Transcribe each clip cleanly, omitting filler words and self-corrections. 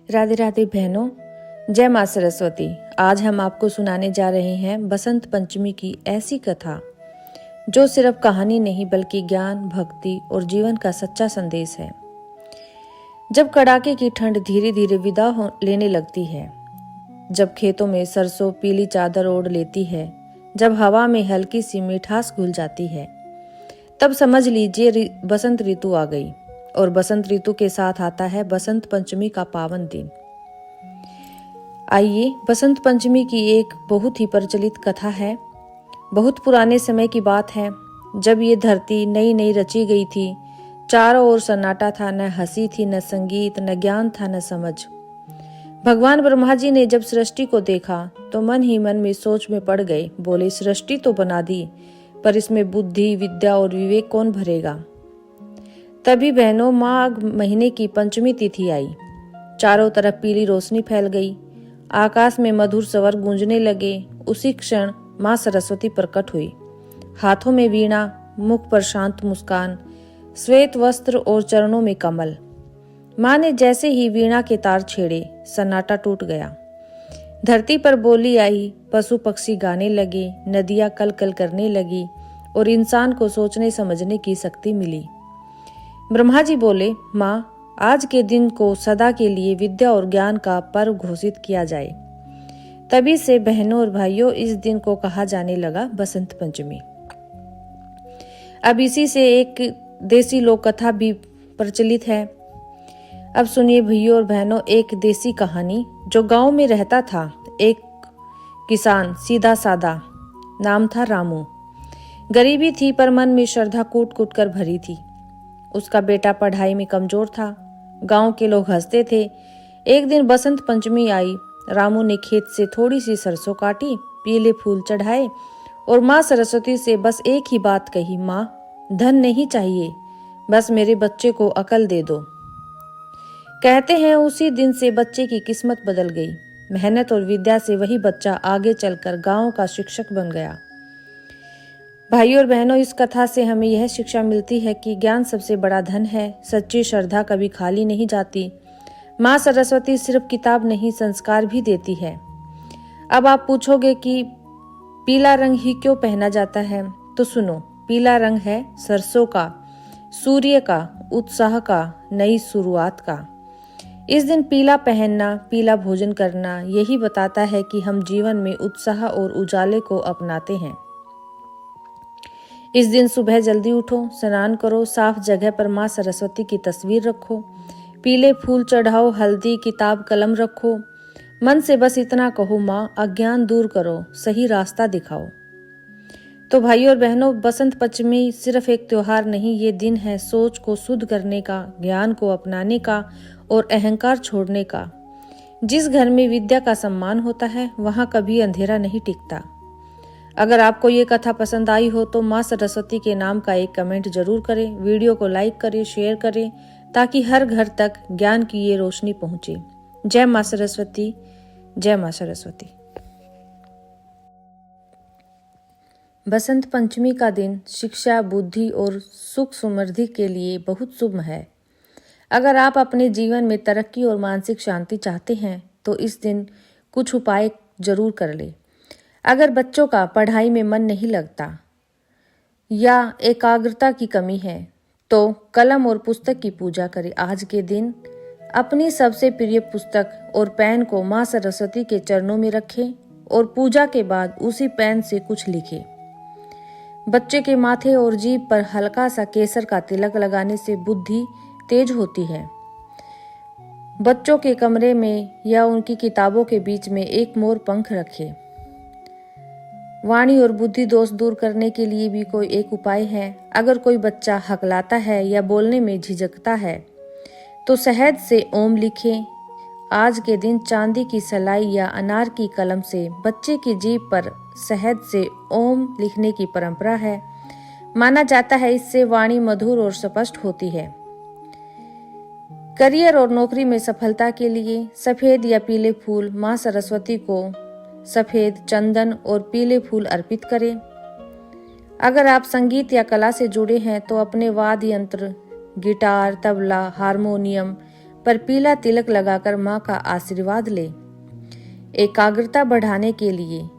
राधे राधे बहनों, जय माँ सरस्वती। आज हम आपको सुनाने जा रहे हैं बसंत पंचमी की ऐसी कथा जो सिर्फ कहानी नहीं बल्कि ज्ञान, भक्ति और जीवन का सच्चा संदेश है। जब कड़ाके की ठंड धीरे धीरे विदा लेने लगती है, जब खेतों में सरसों पीली चादर ओढ़ लेती है, जब हवा में हल्की सी मिठास घुल जाती है, तब समझ लीजिए बसंत ऋतु आ गई। और बसंत ऋतु के साथ आता है बसंत पंचमी का पावन दिन। आइए, बसंत पंचमी की एक बहुत ही प्रचलित कथा है। बहुत पुराने समय की बात है, जब ये धरती नई नई रची गई थी। चारों ओर सन्नाटा था, न हंसी थी, न संगीत, न ज्ञान था, न समझ। भगवान ब्रह्मा जी ने जब सृष्टि को देखा तो मन ही मन में सोच में पड़ गए। बोले, सृष्टि तो बना दी, पर इसमें बुद्धि, विद्या और विवेक कौन भरेगा। तभी बहनों, माघ महीने की पंचमी तिथि आई। चारों तरफ पीली रोशनी फैल गई, आकाश में मधुर स्वर गूंजने लगे। उसी क्षण माँ सरस्वती प्रकट हुई, हाथों में वीणा, मुख पर शांत मुस्कान, श्वेत वस्त्र और चरणों में कमल। माँ ने जैसे ही वीणा के तार छेड़े, सन्नाटा टूट गया। धरती पर बोली आई, पशु पक्षी गाने लगे, नदियां कल कल करने लगी और इंसान को सोचने समझने की शक्ति मिली। ब्रह्मा जी बोले, माँ, आज के दिन को सदा के लिए विद्या और ज्ञान का पर्व घोषित किया जाए। तभी से बहनों और भाइयों, इस दिन को कहा जाने लगा बसंत पंचमी। अब इसी से एक देसी लोक कथा भी प्रचलित है। अब सुनिए भैयों और बहनों, एक देसी कहानी। जो गांव में रहता था एक किसान, सीधा सादा, नाम था रामू। गरीबी थी पर मन में श्रद्धा कूट कूट कर भरी थी। उसका बेटा पढ़ाई में कमजोर था। गांव के लोग हंसते थे। एक दिन बसंत पंचमी आई। रामू ने खेत से थोड़ी सी सरसों काटी, पीले फूल चढ़ाए और माँ सरस्वती से बस एक ही बात कही, माँ, धन नहीं चाहिए, बस मेरे बच्चे को अकल दे दो। कहते हैं उसी दिन से बच्चे की किस्मत बदल गई। मेहनत और विद्या से वही बच्चा आगे चलकर गांव का शिक्षक बन गया। भाइयों और बहनों, इस कथा से हमें यह शिक्षा मिलती है कि ज्ञान सबसे बड़ा धन है। सच्ची श्रद्धा कभी खाली नहीं जाती। माँ सरस्वती सिर्फ किताब नहीं, संस्कार भी देती है। अब आप पूछोगे कि पीला रंग ही क्यों पहना जाता है, तो सुनो। पीला रंग है सरसों का, सूर्य का, उत्साह का, नई शुरुआत का। इस दिन पीला पहनना, पीला भोजन करना, यही बताता है कि हम जीवन में उत्साह और उजाले को अपनाते हैं। इस दिन सुबह जल्दी उठो, स्नान करो, साफ जगह पर माँ सरस्वती की तस्वीर रखो, पीले फूल चढ़ाओ, हल्दी, किताब, कलम रखो। मन से बस इतना कहो, माँ, अज्ञान दूर करो, सही रास्ता दिखाओ। तो भाइयों और बहनों, बसंत पंचमी सिर्फ एक त्योहार नहीं, ये दिन है सोच को शुद्ध करने का, ज्ञान को अपनाने का और अहंकार छोड़ने का। जिस घर में विद्या का सम्मान होता है, वहाँ कभी अंधेरा नहीं टिकता। अगर आपको ये कथा पसंद आई हो तो माँ सरस्वती के नाम का एक कमेंट जरूर करें, वीडियो को लाइक करें, शेयर करें, ताकि हर घर तक ज्ञान की ये रोशनी पहुंचे। जय माँ सरस्वती, जय माँ सरस्वती। बसंत पंचमी का दिन शिक्षा, बुद्धि और सुख समृद्धि के लिए बहुत शुभ है। अगर आप अपने जीवन में तरक्की और मानसिक शांति चाहते हैं तो इस दिन कुछ उपाय जरूर कर ले। अगर बच्चों का पढ़ाई में मन नहीं लगता या एकाग्रता की कमी है तो कलम और पुस्तक की पूजा करें। आज के दिन अपनी सबसे प्रिय पुस्तक और पेन को माँ सरस्वती के चरणों में रखें और पूजा के बाद उसी पेन से कुछ लिखें। बच्चे के माथे और जीभ पर हल्का सा केसर का तिलक लगाने से बुद्धि तेज होती है। बच्चों के कमरे में या उनकी किताबों के बीच में एक मोर पंख रखें। वाणी और बुद्धि दोष दूर करने के लिए भी कोई एक उपाय है। अगर कोई बच्चा हकलाता है या बोलने में झिझकता है तो शहद से ओम लिखें। आज के दिन चांदी की सलाई या अनार की कलम से बच्चे की जीभ पर शहद से ओम लिखने की परंपरा है। माना जाता है इससे वाणी मधुर और स्पष्ट होती है। करियर और नौकरी में सफलता के लिए सफेद या पीले फूल माँ सरस्वती को सफेद, चंदन और पीले फूल अर्पित करें। अगर आप संगीत या कला से जुड़े हैं तो अपने वाद्य यंत्र, गिटार, तबला, हारमोनियम, पर पीला तिलक लगाकर माँ का आशीर्वाद ले। एकाग्रता बढ़ाने के लिए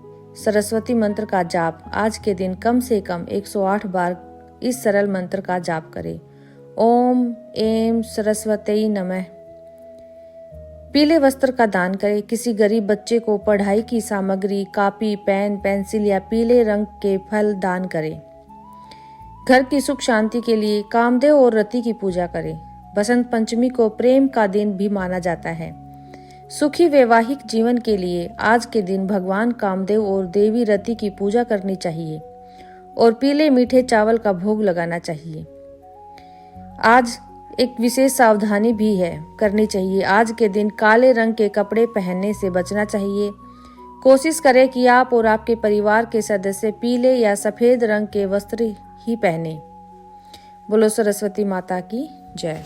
सरस्वती मंत्र का जाप आज के दिन कम से कम 108 बार इस सरल मंत्र का जाप करें। ओम ऐं सरस्वती नमः। पीले वस्त्र का दान करें। किसी गरीब बच्चे को पढ़ाई की सामग्री, कॉपी, पेन, पेंसिल या पीले रंग के फल दान करें। घर की सुख शांति के लिए कामदेव और रति की पूजा करें। बसंत पंचमी को प्रेम का दिन भी माना जाता है। सुखी वैवाहिक जीवन के लिए आज के दिन भगवान कामदेव और देवी रति की पूजा करनी चाहिए और पीले मीठे चावल का भोग लगाना चाहिए। आज एक विशेष सावधानी भी है करनी चाहिए। आज के दिन काले रंग के कपड़े पहनने से बचना चाहिए। कोशिश करें कि आप और आपके परिवार के सदस्य पीले या सफेद रंग के वस्त्र ही पहने। बोलो सरस्वती माता की जय।